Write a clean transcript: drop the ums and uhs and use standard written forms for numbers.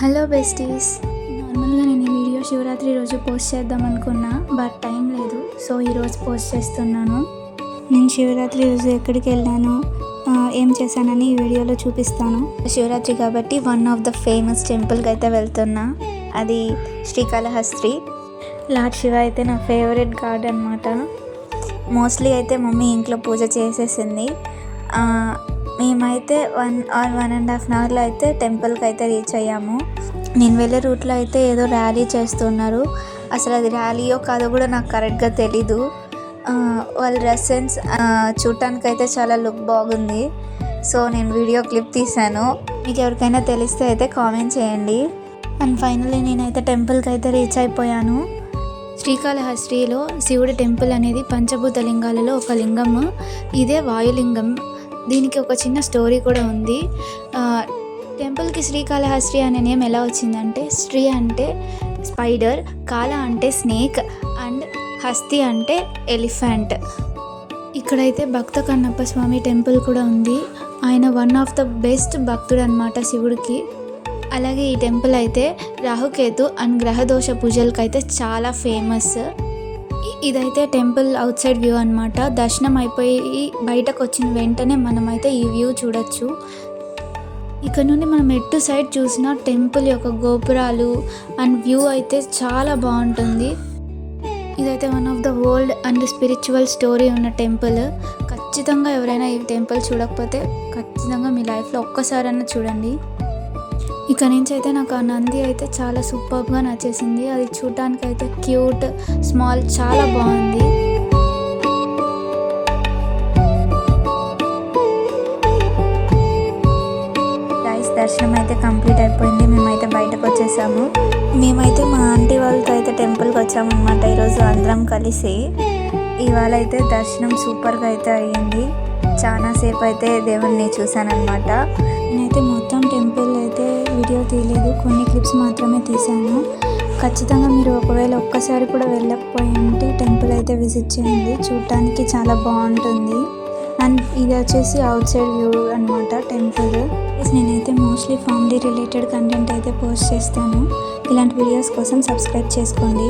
Hello besties. నార్మల్గా నేను ఈ వీడియో శివరాత్రి రోజు పోస్ట్ చేద్దాం అనుకున్నా, బట్ టైం లేదు. సో ఈరోజు పోస్ట్ చేస్తున్నాను. నేను శివరాత్రి రోజు ఎక్కడికి వెళ్ళాను, ఏం చేశానని ఈ వీడియోలో చూపిస్తాను. శివరాత్రి కాబట్టి వన్ ఆఫ్ ద ఫేమస్ టెంపుల్కి అయితే వెళ్తున్నా. అది శ్రీకాళహస్తి. లార్డ్ శివ అయితే నా ఫేవరెట్ గాడ్ అనమాట. మోస్ట్లీ అయితే మమ్మీ ఇంట్లో పూజ చేసేసింది. మేమైతే 1.5 అవర్లో అయితే టెంపుల్కి అయితే రీచ్ అయ్యాము. నేను వెళ్ళే రూట్లో అయితే ఏదో ర్యాలీ చేస్తున్నారు. అసలు అది ర్యాలీయో కాదో కూడా నాకు కరెక్ట్గా తెలీదు. వాళ్ళ డ్రెస్ సెన్స్ చూడటానికి అయితే చాలా లుక్ బాగుంది. సో నేను వీడియో క్లిప్ తీశాను. మీకు ఎవరికైనా తెలిస్తే అయితే కామెంట్ చేయండి. అండ్ ఫైనల్లీ నేనైతే టెంపుల్కి అయితే రీచ్ అయిపోయాను. శ్రీకాళహస్తిలో శివుడి టెంపుల్ అనేది పంచభూత లింగాలలో ఒక లింగము. ఇదే వాయులింగం. దీనికి ఒక చిన్న స్టోరీ కూడా ఉంది. టెంపుల్కి శ్రీకాళహస్తి అనే నేమ్ ఎలా వచ్చిందంటే, శ్రీ అంటే స్పైడర్, కాళ అంటే స్నేక్ అండ్ హస్తి అంటే ఎలిఫెంట్. ఇక్కడైతే భక్త కన్నప్ప స్వామి టెంపుల్ కూడా ఉంది. ఆయన వన్ ఆఫ్ ద బెస్ట్ భక్తుడు అనమాట శివుడికి. అలాగే ఈ టెంపుల్ అయితే రాహుకేతు అండ్ గ్రహదోష పూజలకి అయితే చాలా ఫేమస్. ఇదైతే టెంపుల్ అవుట్ సైడ్ వ్యూ అనమాట. దర్శనం అయిపోయి బయటకు వచ్చిన వెంటనే మనమైతే ఈ వ్యూ చూడొచ్చు. ఇక్కడ నుండి మనం ఎటు సైడ్ చూసినా టెంపుల్ యొక్క గోపురాలు అండ్ వ్యూ అయితే చాలా బాగుంటుంది. ఇదైతే one of the old and spiritual story ఉన్న టెంపుల్. ఖచ్చితంగా ఎవరైనా ఈ టెంపుల్ చూడకపోతే ఖచ్చితంగా మీ లైఫ్లో ఒక్కసారైనా చూడండి. ఇక నుంచి అయితే నాకు ఆ నంది అయితే చాలా సూపర్గా నచ్చేసింది. అది చూడటానికి అయితే క్యూట్, స్మాల్, చాలా బాగుంది. దర్శనం అయితే కంప్లీట్ అయిపోయింది. మేమైతే బయటకు వచ్చేసాము. మేమైతే మా ఆంటీ వాళ్ళతో అయితే టెంపుల్కి వచ్చామన్నమాట. ఈరోజు అందరం కలిసి. ఇవాళ అయితే దర్శనం సూపర్గా అయితే అయ్యింది. చాలాసేపు అయితే దేవుణ్ణి చూశానమాట. నేనైతే మొత్తం టెంపుల్ అయితే వీడియో తీయలేదు, కొన్ని క్లిప్స్ మాత్రమే తీశాను. ఖచ్చితంగా మీరు ఒకవేళ ఒక్కసారి కూడా వెళ్ళకపోయి ఉంటే టెంపుల్ అయితే విజిట్ చేయండి. చూడటానికి చాలా బాగుంటుంది. అండ్ ఇది వచ్చేసి అవుట్ సైడ్ వ్యూ అనమాట టెంపుల్. నేనైతే మోస్ట్లీ ఫ్యామిలీ రిలేటెడ్ కంటెంట్ అయితే పోస్ట్ చేస్తాను. ఇలాంటి వీడియోస్ కోసం సబ్స్క్రైబ్ చేసుకోండి.